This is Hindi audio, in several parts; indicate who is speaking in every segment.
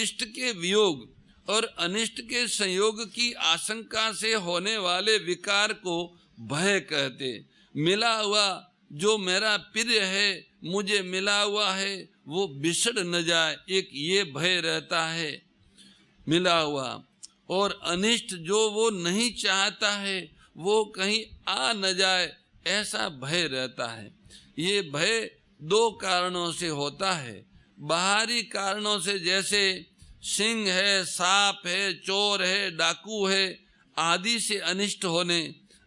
Speaker 1: इष्ट के वियोग और अनिष्ट के संयोग की आशंका से होने वाले विकार को भय कहते। मिला हुआ जो मेरा प्रिय है, मुझे मिला हुआ है, वो बिछड़ न जाए, एक ये भय रहता है मिला हुआ। और अनिष्ट जो वो नहीं चाहता है, वो कहीं आ न जाए, ऐसा भय रहता है। ये भय दो कारणों से होता है। बाहरी कारणों से, जैसे सिंह है, सांप है, चोर है, डाकू है आदि से अनिष्ट होने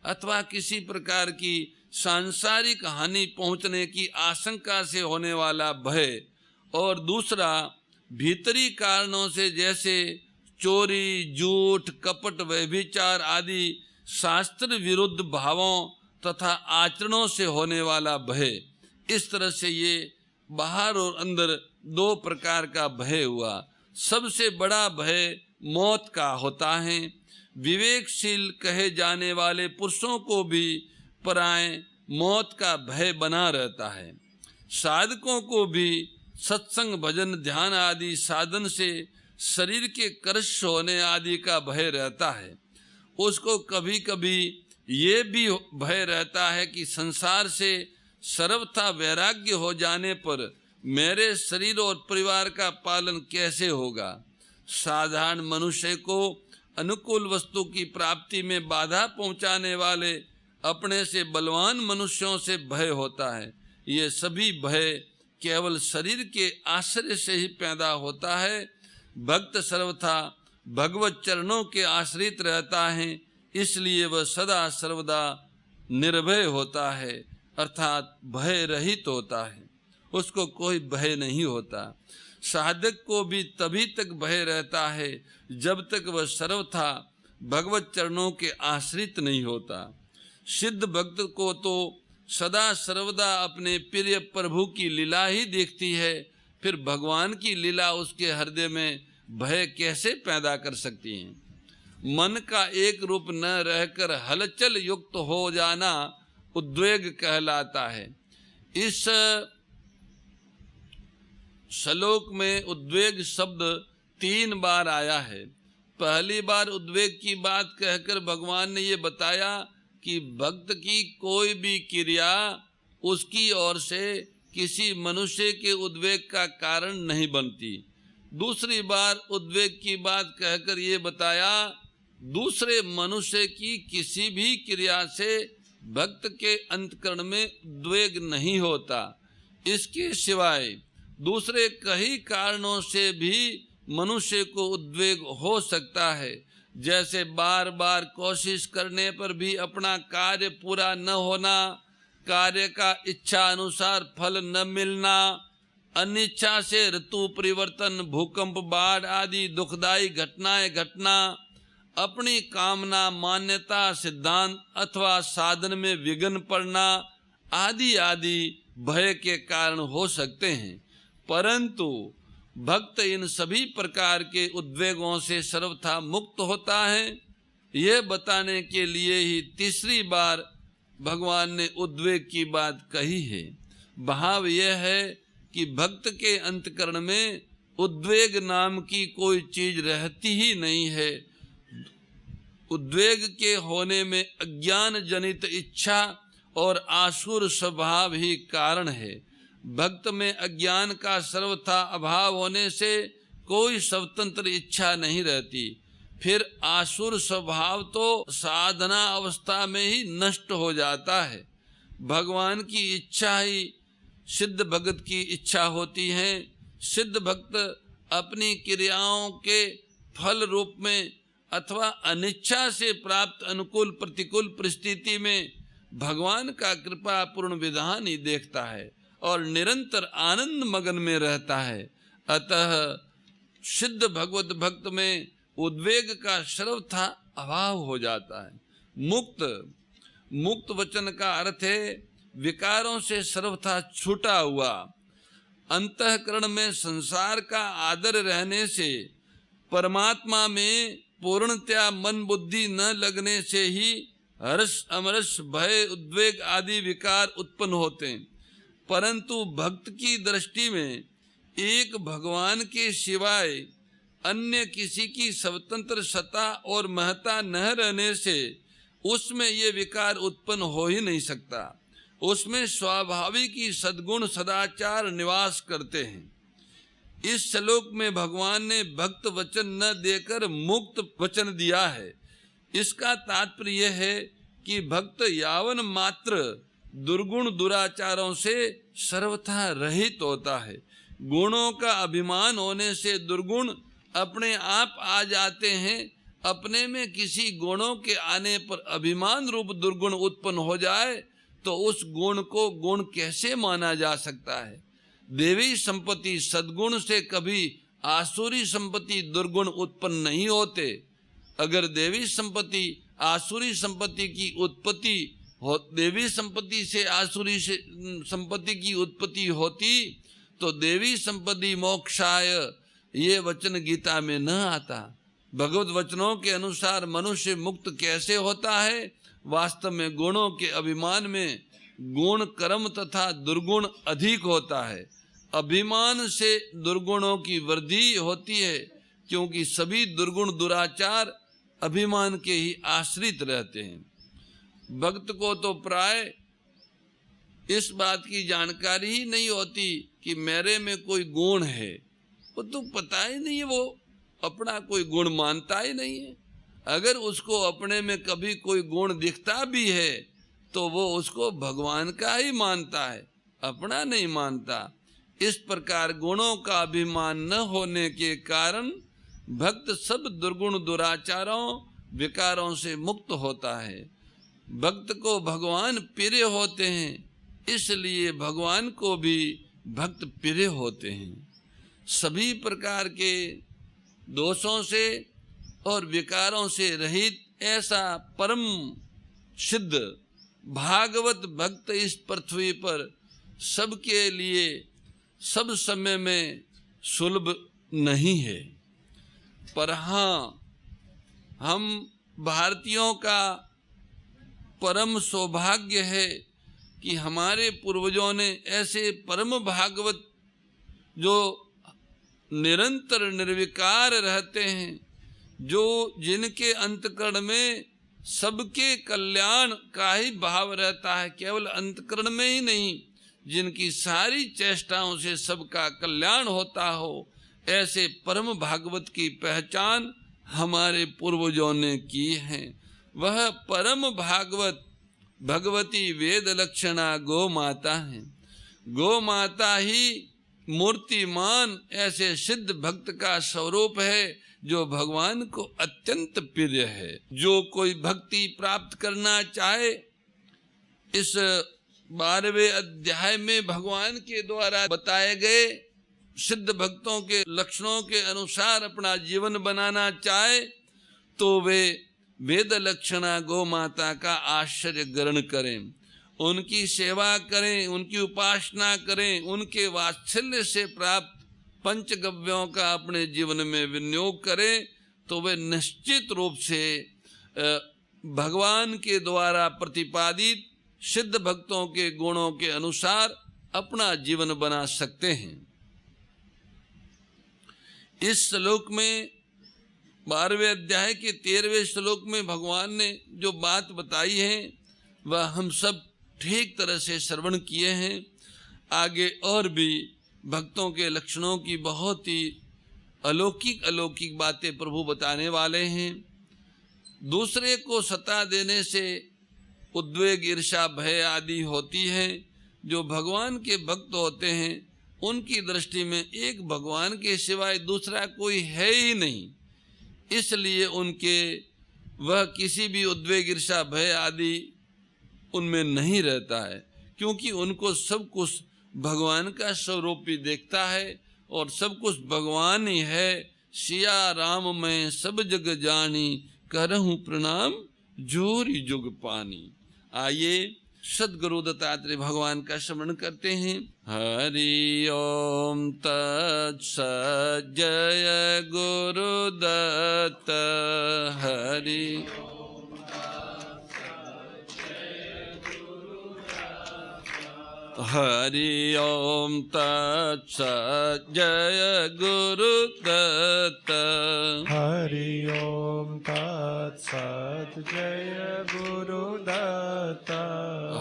Speaker 1: अथवा किसी प्रकार की सांसारिक हानि पहुंचने की आशंका से होने वाला भय। और दूसरा भीतरी कारणों से, जैसे चोरी, झूठ, कपट, व्यभिचार आदि शास्त्र विरुद्ध भावों तथा आचरणों से होने वाला भय। इस तरह से ये बाहर और अंदर दो प्रकार का भय हुआ। सबसे बड़ा भय मौत का होता है। विवेकशील कहे जाने वाले पुरुषों को भी पराए मौत का भय बना रहता है। साधकों को भी सत्संग, भजन, ध्यान आदि साधन से शरीर के कर्ष होने आदि का भय रहता है। उसको कभी कभी ये भी भय रहता है कि संसार से सर्वथा वैराग्य हो जाने पर मेरे शरीर और परिवार का पालन कैसे होगा। साधारण मनुष्य को अनुकूल वस्तु की प्राप्ति में बाधा पहुंचाने वाले अपने से बलवान मनुष्यों से भय होता है। ये सभी भय केवल शरीर के आश्रय से ही पैदा होता है। भक्त सर्वथा भगवत चरणों के आश्रित रहता है, इसलिए वह सदा सर्वदा निर्भय होता है, अर्थात भय रहित होता है। उसको कोई भय नहीं होता। साधक को भी तभी तक भय रहता है जब तक वह सर्वथा भगवत चरणों के आश्रित नहीं होता। सिद्ध भक्त को तो सदा सर्वदा अपने प्रिय प्रभु की लीला ही देखती है, फिर भगवान की लीला उसके हृदय में भय कैसे पैदा कर सकती है। मन का एक रूप न रहकर हलचल युक्त हो जाना उद्वेग कहलाता है। इस श्लोक में उद्वेग शब्द 3 बार आया है। पहली बार उद्वेग की बात कहकर भगवान ने ये बताया कि भक्त की कोई भी क्रिया उसकी ओर से किसी मनुष्य के उद्वेग का कारण नहीं बनती। दूसरी बार उद्वेग की बात कहकर ये बताया दूसरे मनुष्य की किसी भी क्रिया से भक्त के अंतकरण में उद्वेग नहीं होता। इसके सिवाय दूसरे कई कारणों से भी मनुष्य को उद्वेग हो सकता है, जैसे बार बार कोशिश करने पर भी अपना कार्य पूरा न होना, कार्य का इच्छा अनुसार फल न मिलना, अनिच्छा से ऋतु परिवर्तन, भूकंप, बाढ़ आदि दुखदायी घटनाएं घटना, अपनी कामना, मान्यता, सिद्धांत अथवा साधन में विघ्न पड़ना आदि आदि भय के कारण हो सकते हैं। परंतु भक्त इन सभी प्रकार के उद्वेगों से सर्वथा मुक्त होता है। यह बताने के लिए ही तीसरी बार भगवान ने उद्वेग की बात कही है। भाव यह है कि भक्त के अंतकरण में उद्वेग नाम की कोई चीज रहती ही नहीं है। उद्वेग के होने में अज्ञान जनित इच्छा और आसुर स्वभाव ही कारण है। भक्त में अज्ञान का सर्वथा अभाव होने से कोई स्वतंत्र इच्छा नहीं रहती। फिर आसुर स्वभाव तो साधना अवस्था में ही नष्ट हो जाता है। भगवान की इच्छा ही सिद्ध भक्त की इच्छा होती है। सिद्ध भक्त अपनी क्रियाओं के फल रूप में अथवा अनिच्छा से प्राप्त अनुकूल प्रतिकूल परिस्थिति में भगवान का कृपा पूर्ण विधान ही देखता है और निरंतर आनंद मगन में रहता है। अतः सिद्ध भगवत भक्त में उद्वेग का सर्वथा अभाव हो जाता है। मुक्त वचन का अर्थ है विकारों से सर्वथा छूटा हुआ। अंतःकरण में संसार का आदर रहने से, परमात्मा में पूर्णतया मन बुद्धि न लगने से ही हर्ष, अमरस, भय, उद्वेग आदि विकार उत्पन्न होते हैं। परंतु भक्त की दृष्टि में एक भगवान के सिवाय अन्य किसी की स्वतंत्र सत्ता और महत्ता न रहने से उसमें ये विकार उत्पन्न हो ही नहीं सकता। उसमें स्वाभाविक ही सद्गुण सदाचार निवास करते हैं। इस श्लोक में भगवान ने भक्त वचन न देकर मुक्त वचन दिया है। इसका तात्पर्य यह है कि भक्त यावन मात्र दुर्गुण दुराचारों से सर्वथा रहित होता है। गुणों का अभिमान होने से दुर्गुण अपने आप आ जाते हैं। अपने में किसी गुणों के आने पर अभिमान रूप दुर्गुण उत्पन्न हो जाए तो उस गुण को गुण कैसे माना जा सकता है। देवी संपत्ति सद्गुण से कभी आसुरी संपत्ति दुर्गुण उत्पन्न नहीं होते। अगर देवी संपत्ति आसुरी संपत्ति की उत्पत्ति हो, देवी संपत्ति से आसुरी से संपत्ति की उत्पत्ति होती तो देवी संपत्ति मोक्षाय ये वचन गीता में न आता। भगवत वचनों के अनुसार मनुष्य मुक्त कैसे होता है। वास्तव में गुणों के अभिमान में गुण कर्म तथा दुर्गुण अधिक होता है। अभिमान से दुर्गुणों की वृद्धि होती है, क्योंकि सभी दुर्गुण दुराचार अभिमान के ही आश्रित रहते हैं। भक्त को तो प्राय इस बात की जानकारी ही नहीं होती कि मेरे में कोई गुण है। वो तो पता ही नहीं है, वो अपना कोई गुण मानता ही नहीं है। अगर उसको अपने में कभी कोई गुण दिखता भी है तो वो उसको भगवान का ही मानता है, अपना नहीं मानता। इस प्रकार गुणों का अभिमान न होने के कारण भक्त सब दुर्गुण दुराचारों विकारों से मुक्त होता है। भक्त को भगवान प्रिय होते हैं, इसलिए भगवान को भी भक्त प्रिय होते हैं। सभी प्रकार के दोषों से और विकारों से रहित ऐसा परम सिद्ध भागवत भक्त इस पृथ्वी पर सबके लिए सब समय में सुलभ नहीं है। पर हाँ, हम भारतीयों का परम सौभाग्य है कि हमारे पूर्वजों ने ऐसे परम भागवत जो निरंतर निर्विकार रहते हैं, जो जिनके अंतकरण में सबके कल्याण का ही भाव रहता है, केवल अंतकरण में ही नहीं, जिनकी सारी चेष्टाओं से सबका कल्याण होता हो, ऐसे परम भागवत की पहचान हमारे पूर्वजों ने की है। वह परम भागवत भगवती वेद लक्षणा गौ माता है। गौ माता ही मूर्तिमान ऐसे सिद्ध भक्त का स्वरूप है जो भगवान को अत्यंत प्रिय है। जो कोई भक्ति प्राप्त करना चाहे, इस 12वें अध्याय में भगवान के द्वारा बताए गए सिद्ध भक्तों के लक्षणों के अनुसार अपना जीवन बनाना चाहे तो वे वेद लक्षणा गौ माता का आश्रय ग्रहण करें, उनकी सेवा करें, उनकी उपासना करें, उनके वात्सल्य से प्राप्त पंचगव्यों का अपने जीवन में विनियोग करें तो वे निश्चित रूप से भगवान के द्वारा प्रतिपादित सिद्ध भक्तों के गुणों के अनुसार अपना जीवन बना सकते हैं। इस श्लोक में 12वें अध्याय के 13वें श्लोक में भगवान ने जो बात बताई है वह हम सब ठीक तरह से श्रवण किए हैं। आगे और भी भक्तों के लक्षणों की बहुत ही अलौकिक बातें प्रभु बताने वाले हैं। दूसरे को सता देने से उद्वेग ईर्ष्या भय आदि होती है। जो भगवान के भक्त होते हैं उनकी दृष्टि में एक भगवान के सिवाय दूसरा कोई है ही नहीं, इसलिए उनके वह किसी भी उद्वेग ईर्ष्या भय आदि उनमें नहीं रहता है, क्योंकि उनको सब कुछ भगवान का स्वरूप ही देखता है और सब कुछ भगवान ही है। सिया राम मैं सब जग जानी, करहूँ प्रणाम जोरी जुग पानी। आइए सद्गुरु दत्तात्रेय भगवान का स्मरण करते हैं। हरि ओम तत्सत्। जय गुरुदत्त। हरि हरि ओम तत्सत् जय गुरुदत्त।
Speaker 2: हरि ओम तत्सत् जय गुरुदत्त।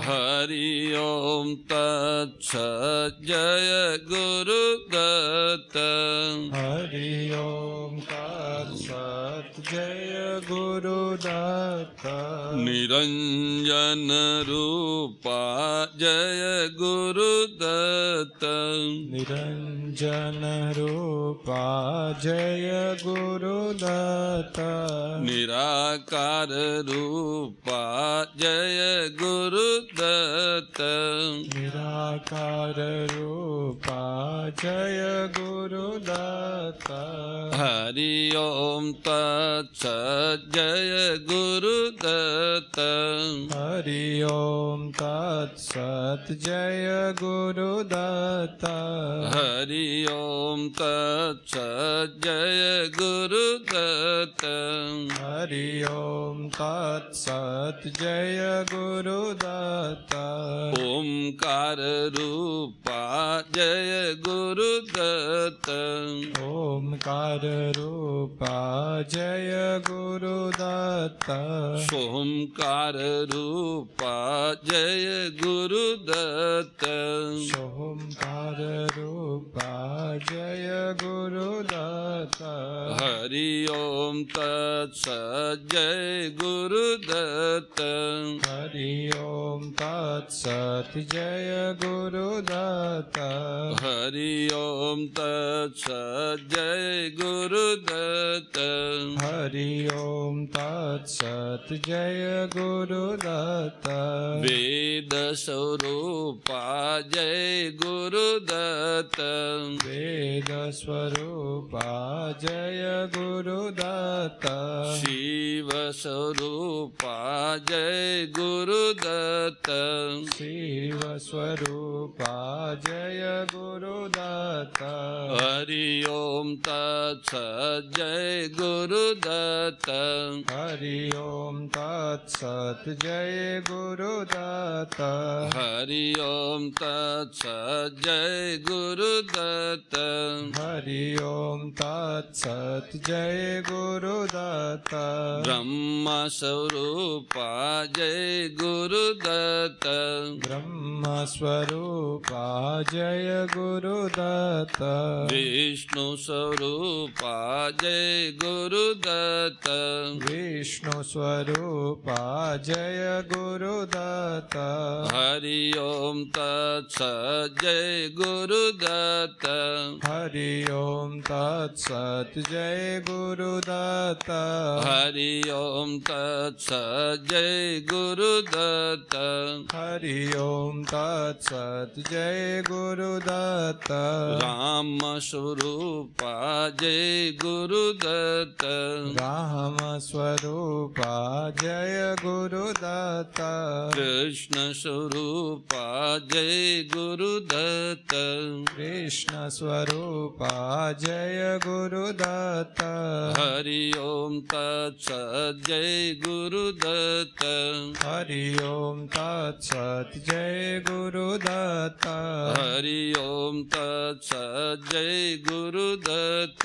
Speaker 1: हरि ओम तत्सत् जय गुरुदत्त।
Speaker 2: हरि ओम तत्सत् जय गुरुदत्त।
Speaker 1: निरंजन रूपा जय गुरुदत्त।
Speaker 2: निरंजन रूपा जय गुरुदत्त।
Speaker 1: निराकार रूपा जय गुरुदत्त।
Speaker 2: निराकार रूपा जय गुरुदत्त।
Speaker 1: हरि ओम तत्सत् जय गुरुदत्त।
Speaker 2: हरि ओम तत्सत् जय गुरुदत्त।
Speaker 1: हरि ओम तत्सत् जय गुरुदत्त।
Speaker 2: हरि ओम तत्सत् जय गुरुदत्त।
Speaker 1: ओंकार रूपा जय गुरुदत्त।
Speaker 2: ओंकार रूपा जय गुरुदत्त।
Speaker 1: सोमकार रूपा जय गुरुदत्त।
Speaker 2: सोमकार रूपा जय गुरुदत्त।
Speaker 1: हरि ओम तत्सत् जय गुरुदत्त।
Speaker 2: हरि ओम तत्सत् जय गुरुदत्त।
Speaker 1: हरि ओम तत्सत् जय गुरुदत्त।
Speaker 2: हरि ओम तत्सत् जय गुरुदत्त।
Speaker 1: वेद स्वरूपा जय गुरुदत्त।
Speaker 2: वेद स्वरूपा जय गुरुदत्त।
Speaker 1: शिव स्वरूपा जय गुरुदत्त।
Speaker 2: शिव स्वरूपा जय गुरुदत्त।
Speaker 1: हरि ओम तत्सत् जय गुरुदत्त।
Speaker 2: हरि ओम तत्सत् जय गुरुदत्त।
Speaker 1: हरि ओम तत्सत् जय गुरुदत्त।
Speaker 2: हरि ओम तत्सत् जय गुरुदत्त।
Speaker 1: ब्रह्म स्वरूपा जय गुरुदत्त।
Speaker 2: ब्रह्म स्वरूपा जय गुरुदत्त।
Speaker 1: विष्णु स्वरूपा जय गुरुदत्त।
Speaker 2: विष्णु स्वरूपा जय गुरुदत्त।
Speaker 1: हरि ओम तत्सत् जय गुरुदत्त।
Speaker 2: हरि ओम तत्सत् जय गुरुदत्त।
Speaker 1: हरि ओम तत्सत् जय गुरुदत्त।
Speaker 2: हरि ओम तत्सत् जय गुरुदत्त।
Speaker 1: राम स्वरूपा जय गुरुदत्त।
Speaker 2: राम स्वरूपा जय गुरुदत्त।
Speaker 1: कृष्ण स्वरूपा जय गुरुदत्त।
Speaker 2: कृष्ण स्वरूपा जय गुरुदत्त।
Speaker 1: हरि ओम तत्सत् जय गुरुदत्त।
Speaker 2: हरि ओम तत्सत् जय गुरुदत्त।
Speaker 1: हरि ओम तत्सत् जय गुरुदत्त।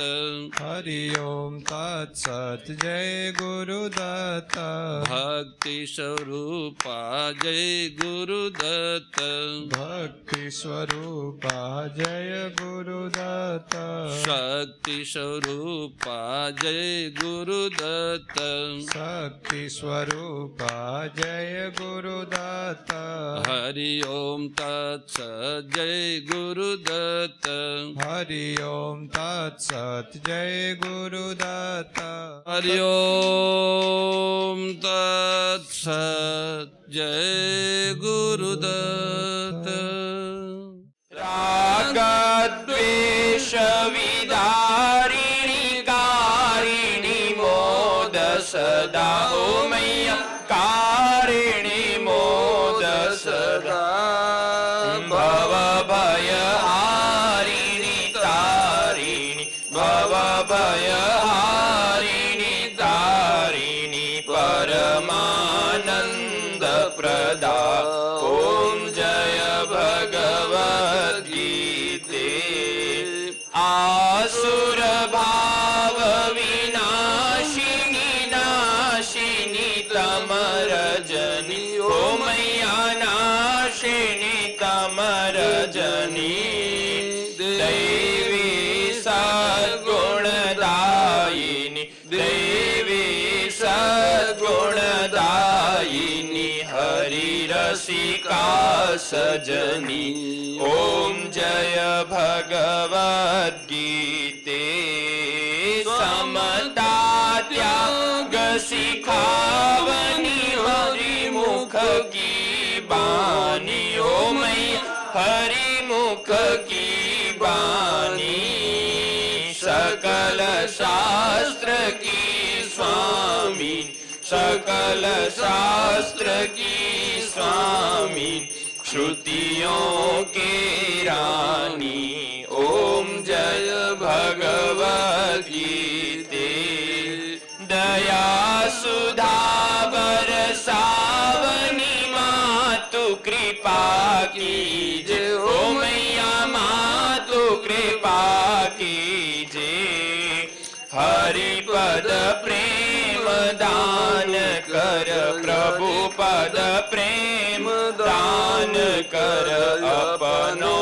Speaker 2: हरि ओम तत्सत् जय गुरुदत्त।
Speaker 1: भक्ति स्वरूपा जय गुरुदत्त।
Speaker 2: भक्ति स्वरूपा जय गुरुदत्त।
Speaker 1: शक्ति स्वरूपा जय गुरुदत्त।
Speaker 2: शक्ति स्वरूपा जय गुरुदत्त।
Speaker 1: हरि ओम तत्सत् जय गुरुदत्त।
Speaker 2: हरि ओम तत्सत् जय गुरुदत्त।
Speaker 1: हरि ओम तत्सत् जय गुरुदत्त।
Speaker 3: रागद्वेष विदारिणि कारिणि मोद सदा ओ मैया कारिणि मोद सदा भव भय हारिणि तारिणि भव भय हारिणि तारिणि परमानंद प्रदा ओम जय भगवती दैवी सद्गुणदायिनी दैवी सद्गुणदायिनी हरिरसिका सजनी ओम जय भगवद्गीते समता त्याग सिखावनी हरिमुख की बानी ओ मैया हरिमुख की बानी सकल शास्त्र की स्वामी सकल शास्त्र की स्वामी श्रुतियों के रानी ओम जय भगवद्गीते दया सुधा बरसावनी मातु कृपा कीजे ओ मैया मातु कृपा कीजे हरिपद प्रेम दान कर प्रभु पद प्रेम दान कर अपनो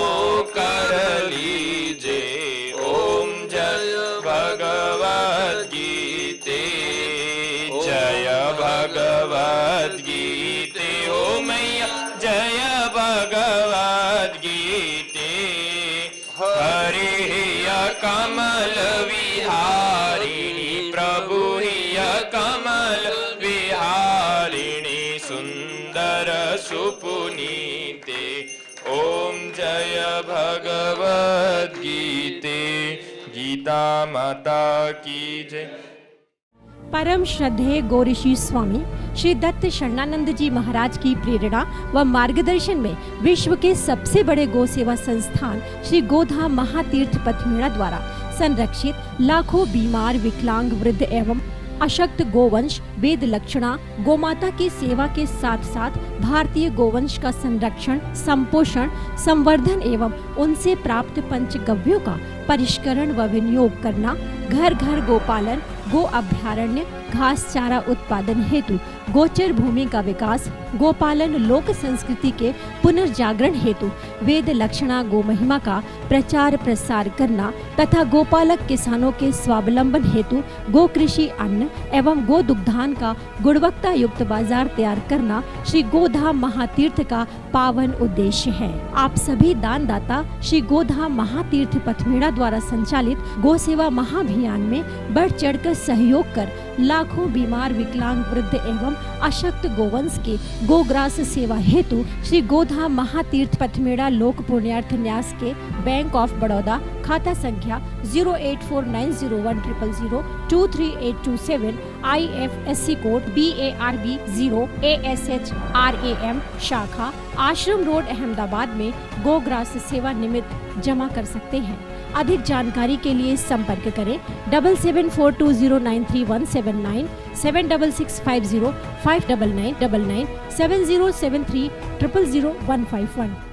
Speaker 3: कर लीजे ओम जय भगवद्गीते जय भगवद्गीते ओ मैया जय भगवद्गीते हरि कमल विहारिणी प्रभु कमल विहारिणी सुंदर सुपुनीते ओम जय भगवद्गीते गीता माता की जय।
Speaker 4: परम श्रद्धेय गौरीशी स्वामी श्री दत्त शरणानंद जी महाराज की प्रेरणा व मार्गदर्शन में विश्व के सबसे बड़े गौ सेवा संस्थान श्री गोधाम महातीर्थ पथमेड़ा द्वारा संरक्षित लाखों बीमार विकलांग वृद्ध एवं अशक्त गोवंश वेद लक्षणा गोमाता की सेवा के साथ साथ भारतीय गोवंश का संरक्षण संपोषण संवर्धन एवं उनसे प्राप्त पंचगव्यों का परिष्करण व विनियोग करना घर घर गोपालन गो अभ्यारण्य घास चारा उत्पादन हेतु गोचर भूमि का विकास गोपालन लोक संस्कृति के पुनर्जागरण हेतु वेद लक्षणा गो महिमा का प्रचार प्रसार करना तथा गोपालक किसानों के स्वावलंबन हेतु गो कृषि अन्न एवं गो दुग्धान का गुणवत्ता युक्त बाजार तैयार करना श्री गोधाम महातीर्थ का पावन उद्देश्य है। आप सभी दानदाता श्री गोधाम महातीर्थ पथमेड़ा द्वारा संचालित गो सेवा महाअभियान में बढ़ चढ़कर सहयोग कर लाखों बीमार विकलांग वृद्ध एवं अशक्त गोवंश के गोग्रास सेवा हेतु श्री गोधाम महातीर्थ पथमेड़ा लोक पुण्यार्थ न्यास के बैंक ऑफ बड़ौदा खाता संख्या 084901000238827 IFSC कोड BARB 0 ASHRAM शाखा आश्रम रोड अहमदाबाद में गोग्रास सेवा निमित्त जमा कर सकते हैं। अधिक जानकारी के लिए संपर्क करें 7742093179 7665059999 7073000151।